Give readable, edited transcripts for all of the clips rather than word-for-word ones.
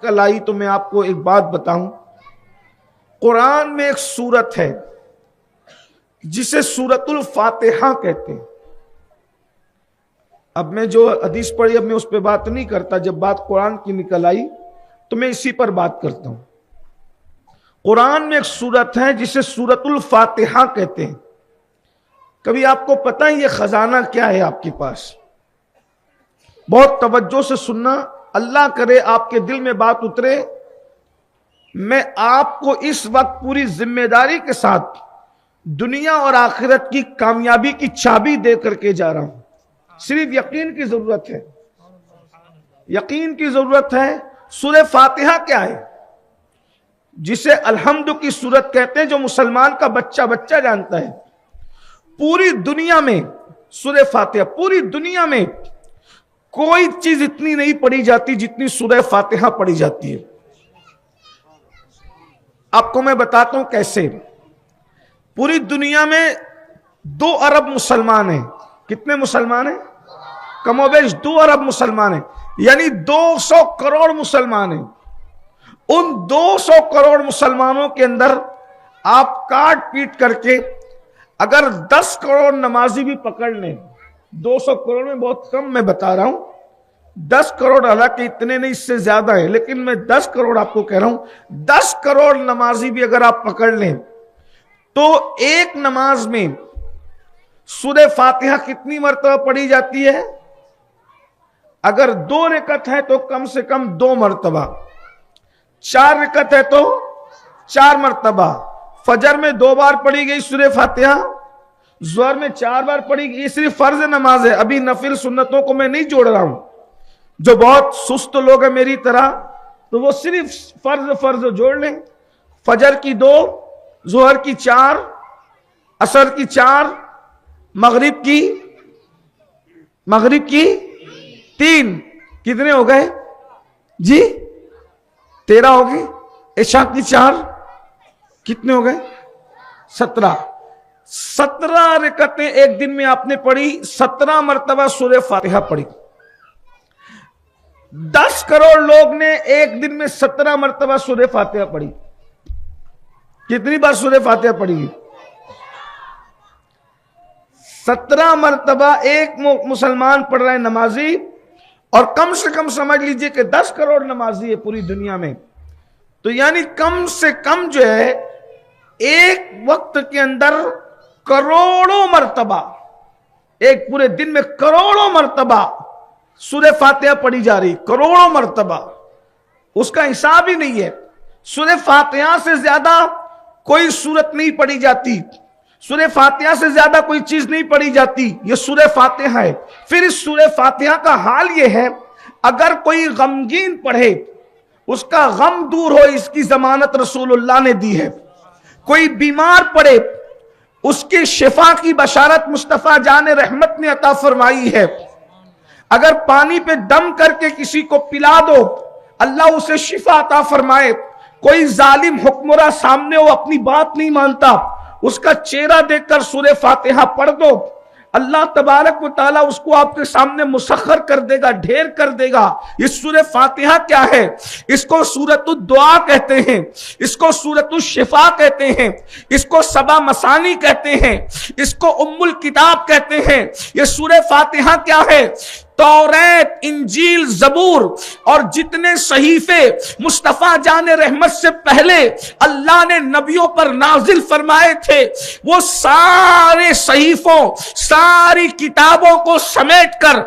कल आई तो मैं आपको एक बात बताऊं। कुरान में एक सूरत है जिसे सूरतुल फातिहा कहते हैं। अब मैं जो हदीस पढ़ी अब मैं उस पर बात नहीं करता, जब बात कुरान की निकल आई तो मैं इसी पर बात करता हूं। कुरान में एक सूरत है जिसे सूरतुल फातिहा कहते हैं। कभी आपको पता है ये खजाना क्या है आपके पास? बहुत तवज्जो से सुनना, अल्लाह करे आपके दिल में बात उतरे। मैं आपको इस वक्त पूरी जिम्मेदारी के साथ दुनिया और आखिरत की कामयाबी की चाबी दे करके जा रहा हूं। सिर्फ यकीन की जरूरत है, यकीन की जरूरत है। सूरह फातिहा क्या है? जिसे अल्हम्दु की सूरत कहते हैं, जो मुसलमान का बच्चा बच्चा जानता है। पूरी दुनिया में सूरह फातिहा, पूरी दुनिया में कोई चीज इतनी नहीं पढ़ी जाती जितनी सूरह फातिहा पढ़ी जाती है। आपको मैं बताता हूं कैसे। पूरी दुनिया में 2 अरब मुसलमान हैं। कितने मुसलमान हैं? कमोबेश 2 अरब मुसलमान हैं, यानी 200 करोड़ मुसलमान हैं। उन 200 करोड़ मुसलमानों के अंदर आप काट पीट करके अगर 10 करोड़ नमाजी भी पकड़ लें, 200 करोड़ में बहुत कम मैं बता रहा हूं, 10 करोड़, हालांकि इतने नहीं, इससे ज्यादा है, लेकिन मैं 10 करोड़ आपको कह रहा हूं। 10 करोड़ नमाजी भी अगर आप पकड़ लें तो एक नमाज में सूरह फातिहा कितनी मर्तबा पढ़ी जाती है? अगर 2 रकअत है तो कम से कम 2 मर्तबा, 4 रकअत है तो 4 मर्तबा। फजर में 2 बार पढ़ी गई सूरह फातिहा, ज़ोहर में 4 बार पढ़ी गई। ये सिर्फ फर्ज नमाज है, अभी नफिल सुन्नतों को मैं नहीं जोड़ रहा हूं। जो बहुत सुस्त लोग हैं मेरी तरह, तो वो सिर्फ फर्ज जोड़ लें। फजर की 2, ज़ोहर की 4, असर की 4, मगरिब की 3। कितने हो गए जी? 13 हो गए। इशा की 4, कितने हो गए? 17। 17 रकअतें एक दिन में आपने पढ़ी, 17 मर्तबा सूरह फातिहा पढ़ी। 10 करोड़ लोग ने एक दिन में 17 मर्तबा सूरह फातिहा पढ़ी। कितनी बार सूरह फातिहा पढ़ी? 17 मर्तबा एक मुसलमान पढ़ रहा है, नमाजी। और कम से कम समझ लीजिए कि 10 करोड़ नमाजी है पूरी दुनिया में। तो यानी कम से कम जो है एक वक्त के अंदर करोड़ों मर्तबा, एक पूरे दिन में करोड़ों मर्तबा सूरह फातिहा पढ़ी जा रही, करोड़ों मर्तबा। उसका हिसाब ही नहीं है। सूरह फातिहा से ज्यादा कोई सूरत नहीं पढ़ी जाती, सूरह फातिहा से ज्यादा कोई चीज नहीं पढ़ी जाती। ये सूरह फातिहा है। फिर इस सूरह फातिहा का हाल ये है, अगर कोई गमगीन पढ़े उसका गम दूर हो, इसकी जमानत रसूलुल्लाह ने दी है। कोई बीमार पड़े उसकी शिफा की बशारत मुस्तफा जान रहमत ने अता फरमाई है। अगर पानी पे दम करके किसी को पिला दो, अल्लाह उसे शिफा अता फरमाए। कोई जालिम हुक्मरान सामने हो, अपनी बात नहीं मानता, उसका चेहरा देखकर सूरह फातिहा पढ़ दो, अल्लाह तबारक व तआला उसको आपके सामने मुसख्खर कर देगा, ढेर कर देगा। ये सूरह फातिहा क्या है? इसको सूरतुल दुआ कहते हैं, इसको सूरतुल शिफा कहते हैं, इसको सबा मसानी कहते हैं, इसको उम्मुल किताब कहते हैं। ये सूरह फातिहा क्या है? तौरात, इंजील, जबूर और जितने सहीफे मुस्तफा जान रहमत से पहले अल्लाह ने नबियों पर नाजिल फरमाए थे, वो सारे सहीफों, सारी किताबों को समेटकर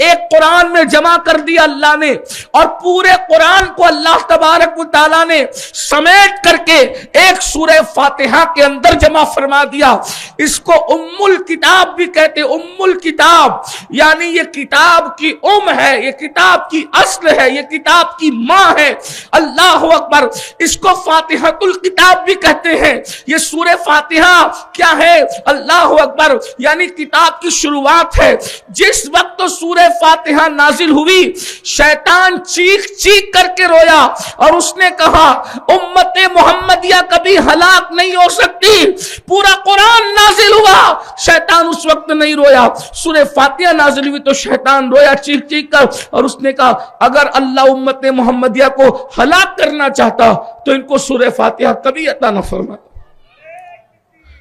एक कुरान में जमा कर दिया अल्लाह ने। और पूरे कुरान को अल्लाह तबारक व तआला ने समेट करके एक सूरह फातिहा के अंदर जमा फरमा दिया। इसको उम्मुल किताब भी कहते। उम्मुल किताब यानी ये किताब की है, ये किताब की अस्ल है, ये किताब की मां है। अल्लाह अकबर। इसको फातिहतुल किताब भी कहते हैं। ये सूरह फातिहा क्या है? अल्लाह अकबर, यानी किताब की शुरुआत है। जिस वक्त तो सूरह फातिहा नाजिल हुई, शैतान चीख चीख करके रोया और उसने कहा उम्मत मोहम्मदिया कभी हलाक नहीं हो सकती। पूरा कुरान नाजिल हुआ, शैतान उस वक्त नहीं रोया। सूरह फातिहा नाजिल हुई तो शैतान रोया चीख चीख कर और उसने कहा अगर अल्लाह उम्मत मोहम्मदिया को हलाक करना चाहता तो इनको सूरह फातिहा कभी अता न फरमाता।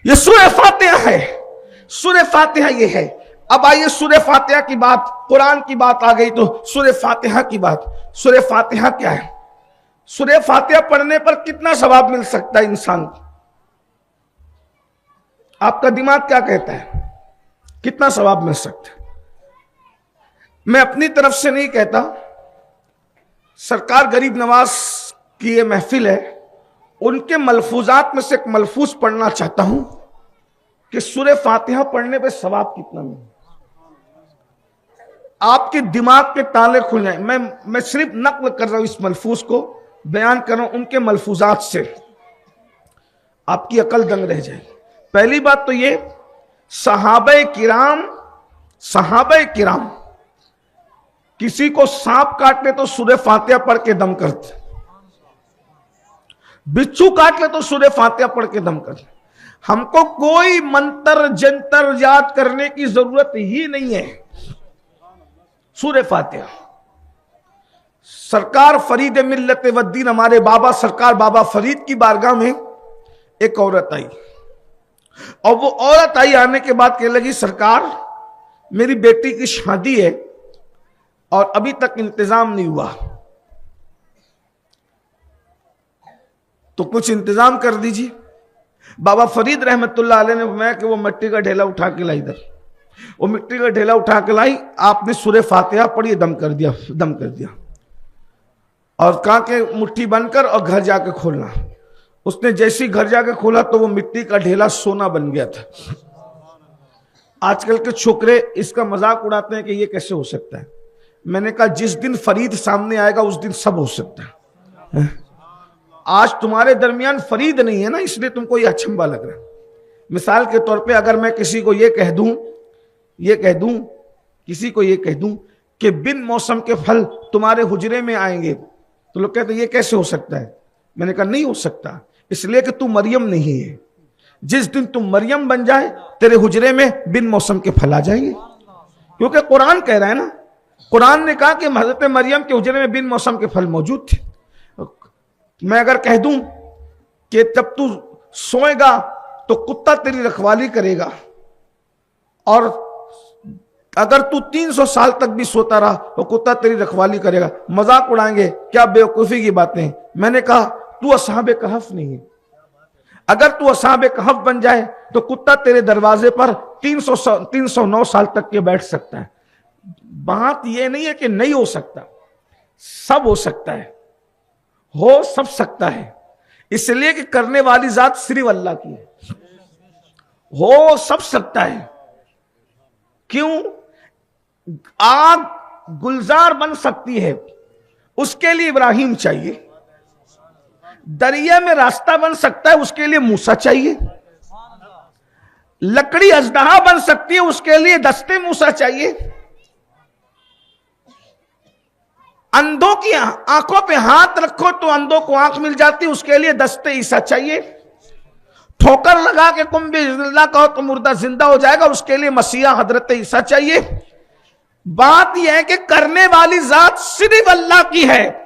ये सूरह फातिहा है, सूरह फातिहा ये है। अब आइए सूरह फातिहा की बात, कुरान की बात आ गई तो सूरह फातिहा की बात। सूरह फातिहा क्या है? सूरह फातिहा पढ़ने पर कितना सवाब मिल सकता है इंसान को? आपका दिमाग क्या कहता है, कितना सवाब मिल सकता है? मैं अपनी तरफ से नहीं कहता, सरकार गरीब नवाज की ये महफिल है, उनके मलफूजात में से एक मलफूज पढ़ना चाहता हूं कि सूरह फातिहा पढ़ने पे सवाब कितना मिले, आपके दिमाग के ताले खुल जाए। मैं सिर्फ नक्ल कर रहा हूं, इस मलफूज को बयान कर रहा हूं उनके मलफूजात से, आपकी अकल दंग रह जाएगी। पहली बात तो ये, सहाबे किराम किसी को सांप काटने तो सूरह फातिहा पढ़ के दम करते, बिच्छू काट ले तो सूरह फातिहा पढ़ के दम करते। हमको कोई मंत्र जंतर याद करने की जरूरत ही नहीं है। सूरह फातिहा, सरकार फरीद मिल्लत वद्दीन, हमारे बाबा सरकार बाबा फरीद की बारगाह में एक औरत आई और वो औरत आई, आने के बाद कहने लगी सरकार मेरी बेटी की शादी है और अभी तक इंतजाम नहीं हुआ, तो कुछ इंतजाम कर दीजिए। बाबा फरीद रहमतुल्लाह अलैह ने फरमाया कि वो मिट्टी का ढेला उठा के लाई, इधर वो मिट्टी का ढेला उठा के लाई, आपने सूरह फातिहा पढ़ी, दम कर दिया और कहा कि मुट्ठी बनकर और घर जाके खोलना। उसने जैसी घर जाके खोला तो वो मिट्टी का ढेला सोना बन गया था। आजकल के छोकरे इसका मजाक उड़ाते हैं कि ये कैसे हो सकता है। मैंने कहा जिस दिन फरीद सामने आएगा उस दिन सब हो सकता है। आज तुम्हारे दरमियान फरीद नहीं है ना, इसलिए तुमको ये अचंभा लग रहा है। मिसाल के तौर पे अगर मैं किसी को ये कह दूं कि बिन मौसम के फल तुम्हारे हुजरे में आएंगे, तो लोग कहते ये कैसे हो सकता है। मैंने कहा नहीं हो सकता, इसलिए कि तू मरियम नहीं है। जिस दिन तुम मरियम बन जाए तेरे हुजरे में बिन मौसम के फल आ जाएंगे, क्योंकि कुरान कह रहा है ना, कुरान ने कहा कि हजरत मरियम के हुजरे में बिन मौसम के फल मौजूद थे। मैं अगर कह दूं कि जब तू सोएगा तो कुत्ता तेरी रखवाली करेगा, और अगर तू 300 साल तक भी सोता रहा तो कुत्ता तेरी रखवाली करेगा, मजाक उड़ाएंगे, क्या बेवकूफी की बातें। मैंने कहा तू असहाबे कहफ नहीं है, अगर तू असहाबे कहफ बन जाए तो कुत्ता तेरे दरवाजे पर 309 साल तक के बैठ सकता है। बात यह नहीं है कि नहीं हो सकता, सब हो सकता है, हो सब सकता है, इसलिए कि करने वाली जात सिर्फ अल्लाह की है। हो सब सकता है, क्यों? आग गुलजार बन सकती है, उसके लिए इब्राहिम चाहिए। दरिया में रास्ता बन सकता है, उसके लिए मूसा चाहिए। लकड़ी अजदहा बन सकती है, उसके लिए दस्ते मूसा चाहिए। अंधों की आंखों पे हाथ रखो तो अंधों को आंख मिल जाती, उसके लिए दस्ते ईसा चाहिए। ठोकर लगा के कुम बिस्मिल्लाह कहो तो मुर्दा जिंदा हो जाएगा, उसके लिए मसीहा हजरत ईसा चाहिए। बात यह है कि करने वाली जात सिर्फ अल्लाह की है,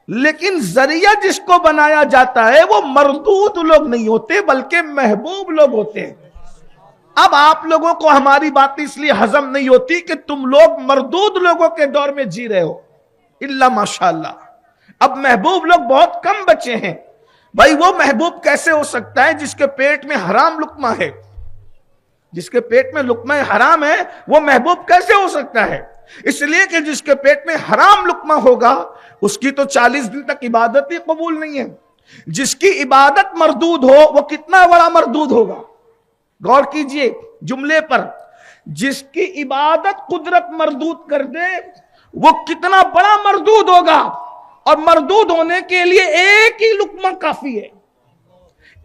लेकिन जरिया जिसको बनाया जाता है वो मरदूद लोग नहीं होते बल्कि महबूब लोग होते हैं। अब आप लोगों को हमारी बात इसलिए हजम नहीं होती कि तुम लोग मरदूद लोगों के दौर में जी रहे हो, इल्ला माशाअल्लाह। अब महबूब लोग बहुत कम बचे हैं। भाई वो महबूब कैसे हो सकता है जिसके पेट में हराम लुक्मा है? जिसके पेट में लुक्मा हराम है वो महबूब कैसे हो सकता है? इसलिए कि जिसके पेट में हराम लुक्मा होगा उसकी तो 40 दिन तक इबादत ही कबूल नहीं है। जिसकी इबादत मरदूद हो वो कितना बड़ा मरदूद होगा, गौर कीजिए जुमले पर। जिसकी इबादत कुदरत मरदूद कर दे वो कितना बड़ा मरदूद होगा, और मरदूद होने के लिए एक ही लुक्मा काफी है।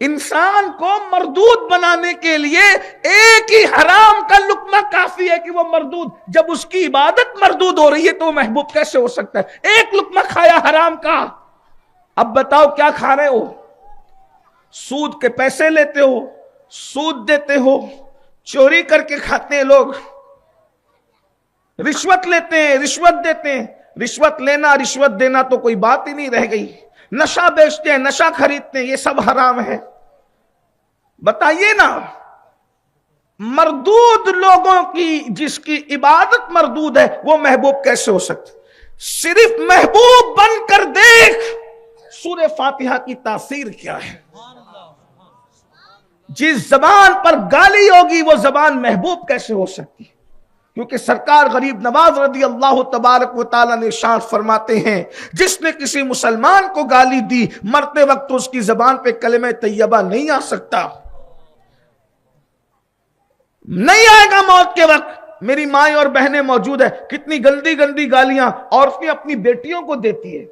इंसान को मरदूद बनाने के लिए एक ही हराम का लुक्मा काफी है कि वो मरदूद, जब उसकी इबादत मरदूद हो रही है तो वो महबूब कैसे हो सकता है? एक लुक्मा खाया हराम का, अब बताओ क्या खा रहे हो? सूद के पैसे लेते हो, सूद देते हो, चोरी करके खाते हैं लोग। रिश्वत लेते हैं, रिश्वत देते हैं। रिश्वत लेना रिश्वत देना तो कोई बात ही नहीं रह गई। नशा बेचते हैं, नशा खरीदते हैं, ये सब हराम है। बताइए ना, मरदूद लोगों की जिसकी इबादत मरदूद है वो महबूब कैसे हो सकती? सिर्फ महबूब बनकर देख सूरह फातिहा की तासीर क्या है। जिस जबान पर गाली होगी वो जबान महबूब कैसे हो सकती है? क्योंकि सरकार गरीब नवाज रदी अल्लाह तबारक व तआला ने इरशाद फरमाते हैं, जिसने किसी मुसलमान को गाली दी मरते वक्त उसकी जबान पे कलमे तैयबा नहीं आ सकता, नहीं आएगा मौत के वक्त। मेरी माएं और बहनें मौजूद है, कितनी गंदी गंदी गालियां औरतें अपनी बेटियों को देती है।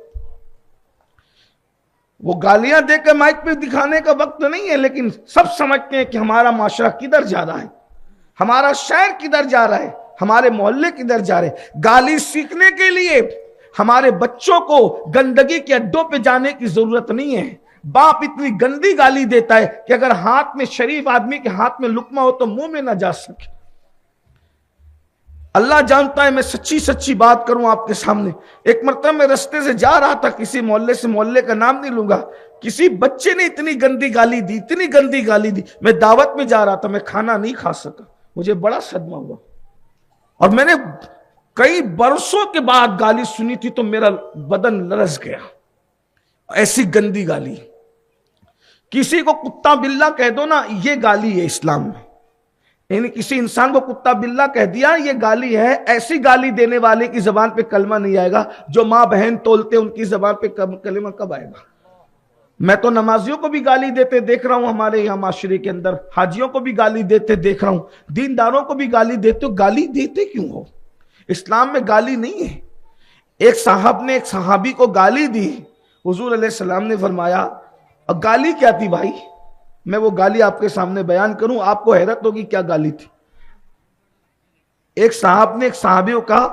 वो गालियां देकर माइक पे दिखाने का वक्त नहीं है, लेकिन सब समझते हैं कि हमारा माशरा किधर जा रहा है, हमारा शहर किधर जा रहा है, हमारे मोहल्ले किधर जा रहे हैं। गाली सीखने के लिए हमारे बच्चों को गंदगी के अड्डों पे जाने की जरूरत नहीं है। बाप इतनी गंदी गाली देता है कि अगर हाथ में, शरीफ आदमी के हाथ में लुकमा हो तो मुंह में ना जा सके। अल्लाह जानता है, मैं सच्ची सच्ची बात करूं आपके सामने। एक मरतबा मैं रास्ते से जा रहा था, किसी मोहल्ले से, मोहल्ले का नाम नहीं लूंगा, किसी बच्चे ने इतनी गंदी गाली दी, इतनी गंदी गाली दी। मैं दावत में जा रहा था, मैं खाना नहीं खा सका, मुझे बड़ा सदमा हुआ। और मैंने कई बरसों के बाद गाली सुनी थी तो मेरा बदन लरस गया। ऐसी गंदी गाली, किसी को कुत्ता बिल्ला कह दो ना, ये गाली है इस्लाम में। यानी किसी इंसान को कुत्ता बिल्ला कह दिया, ये गाली है। ऐसी गाली देने वाले की जबान पे कलमा नहीं आएगा। जो मां बहन तोलते उनकी जबान पे कलमा कब आएगा? मैं तो नमाजियों को भी गाली देते देख रहा हूं, हमारे यहाँ माशरे के अंदर हाजियों को भी गाली देते देख रहा हूं, दीनदारों को भी गाली देते हो। गाली देते क्यों हो? इस्लाम में गाली नहीं है। एक साहब ने एक सहाबी को गाली दी, हुजूर अलैहिस्सलाम ने फरमाया, और गाली क्या थी भाई? मैं वो गाली आपके सामने बयान करूं, आपको हैरत होगी क्या गाली थी। एक साहब ने एक सहाबी को कहा,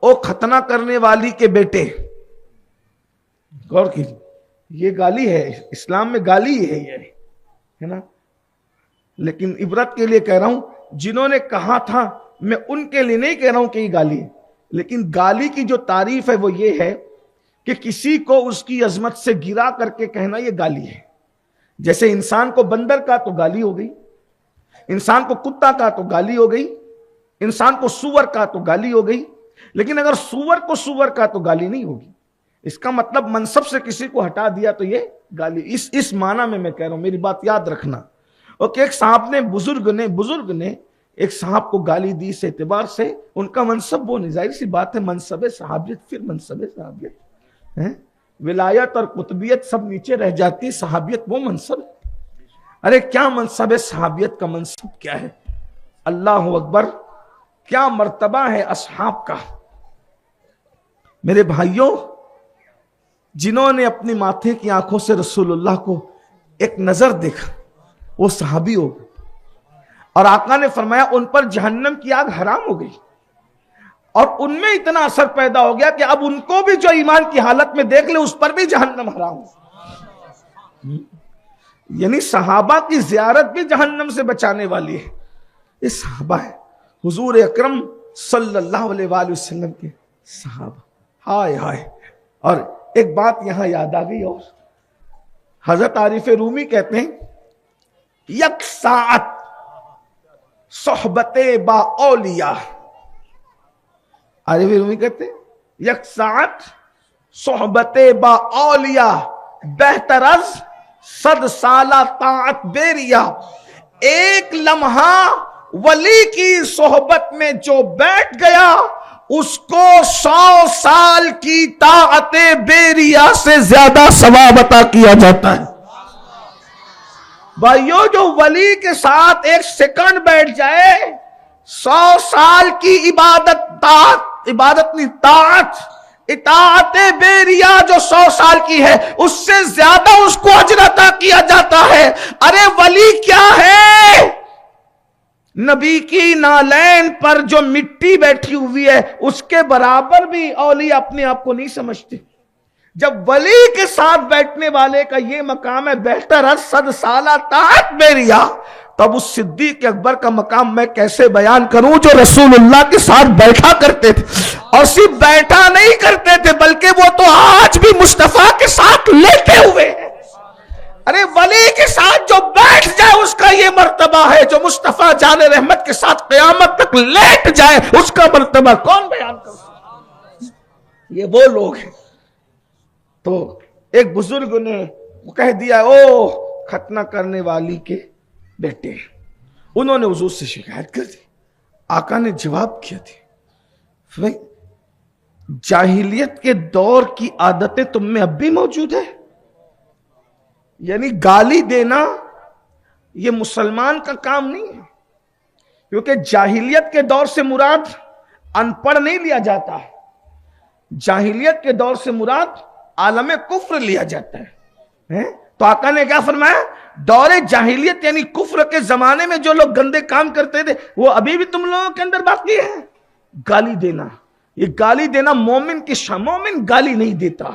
ओ खतना करने वाली के बेटे। गौर कीजिए, ये गाली है, इस्लाम में गाली है ये, है ना। लेकिन इबरत के लिए कह रहा हूं, जिन्होंने कहा था, मैं उनके लिए नहीं कह रहा हूं कि ये गाली है। लेकिन गाली की जो तारीफ है वो ये है कि किसी को उसकी अजमत से गिरा करके कहना ये गाली है। जैसे इंसान को बंदर का तो गाली हो गई, इंसान को कुत्ता का तो गाली हो गई, इंसान को सूअर का तो गाली हो गई। लेकिन अगर सूअर को सूअर का तो गाली नहीं होगी। इसका मतलब मनसब से किसी को हटा दिया तो ये गाली। इस माना में मैं कह रहा हूं, मेरी बात याद रखना। ओके, एक साहब ने, बुजुर्ग ने एक साहब को गाली दी इस एतबार से, उनका मनसब वो नहीं, जाहिर सी बात है, मनसब सहाबियत, फिर मनसब सहाबियत है, विलायत और कुतबियत सब नीचे रह जाती है, सहाबियत वो मनसब। अरे क्या मनसब है सहाबियत का? मनसब क्या है? अल्लाह अकबर, क्या मर्तबा है असहाब का। मेरे भाइयों, जिन्होंने अपनी माथे की आंखों से रसूलुल्लाह को एक नजर देखा वो सहाबी हो गए, और आका ने फरमाया उन पर जहन्नम की आग हराम हो गई। और उनमें इतना असर पैदा हो गया कि अब उनको भी जो ईमान की हालत में देख ले उस पर भी जहन्नम हराम हो। यानी सहाबा की जियारत भी जहन्नम से बचाने वाली है। ये सहाबा है, हुजूर अकरम सल्लल्लाहु अलैहि वसल्लम के सहाबा। हाय हाय। और एक बात यहां याद आ गई, और हजरत आरिफ रूमी कहते हैं, यक साअत सोहबते बा औलिया। आरिफ रूमी कहते हैं, यक साअत सोहबते बा औलिया बेहतरज सद साला ताअत बेरिया। एक लम्हा वली की सोहबत में जो बैठ गया उसको 100 साल की ताअते बेरिया से ज्यादा सवाब अता किया जाता है। भाइयों, जो वली के साथ एक सेकंड बैठ जाए 100 साल की इबादत नहीं, इताअते बेरिया जो 100 साल की है उससे ज्यादा उसको अजर अता किया जाता है। अरे वली क्या है? नबी की नालैन पर जो मिट्टी बैठी हुई है उसके बराबर भी औलिया अपने आप को नहीं समझते। जब वली के साथ बैठने वाले का ये मकाम है बेहतर सद साला ताअत बेरिया, तब उस सिद्दीक अकबर का मकाम मैं कैसे बयान करूं, जो रसूलुल्लाह के साथ बैठा करते थे, और सिर्फ बैठा नहीं करते थे बल्कि वो तो आज भी मुस्तफा के साथ लेटे हुए हैं। अरे वली के साथ जो बैठ जाए उसका ये मर्तबा है, जो मुस्तफा जाने रहमत के साथ क़यामत तक लेट जाए उसका मर्तबा कौन बयान कर सकता? ये वो लोग हैं। तो एक बुजुर्ग ने कह दिया, ओ खतना करने वाली के बेटे, उन्होंने हुजूर से शिकायत कर दी। आका ने जवाब किया थी, जाहिलियत के दौर की आदतें तुम में अब भी मौजूद है। यानी गाली देना यह मुसलमान का काम नहीं है, क्योंकि जाहिलियत के दौर से मुराद अनपढ़ नहीं लिया जाता है, जाहिलियत के दौर से मुराद आलम कुफ्र लिया जाता है? तो आका ने क्या फरमाया, दौरे जाहिलियत यानी कुफ्र के जमाने में जो लोग गंदे काम करते थे वो अभी भी तुम लोगों के अंदर बाकी है। गाली देना, ये गाली देना मोमिन की शान, मोमिन गाली नहीं देता,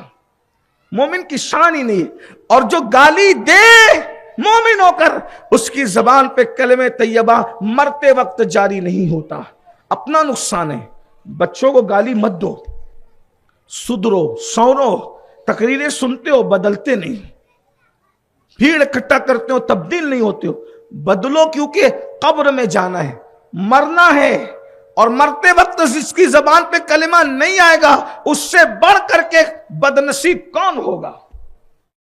मोमिन की शान ही नहीं। और जो गाली दे मोमिन होकर, उसकी जबान पे कलमे तैयबा मरते वक्त जारी नहीं होता, अपना नुकसान है। बच्चों को गाली मत दो, सुधरो, सौरो, तकरीरें सुनते हो बदलते नहीं, भीड़ इकट्ठा करते हो तब्दील नहीं होते हो, बदलो, क्योंकि कब्र में जाना है, मरना है, और मरते वक्त जिसकी जबान पे कलिमा नहीं आएगा उससे बढ़ करके बदनसीब कौन होगा।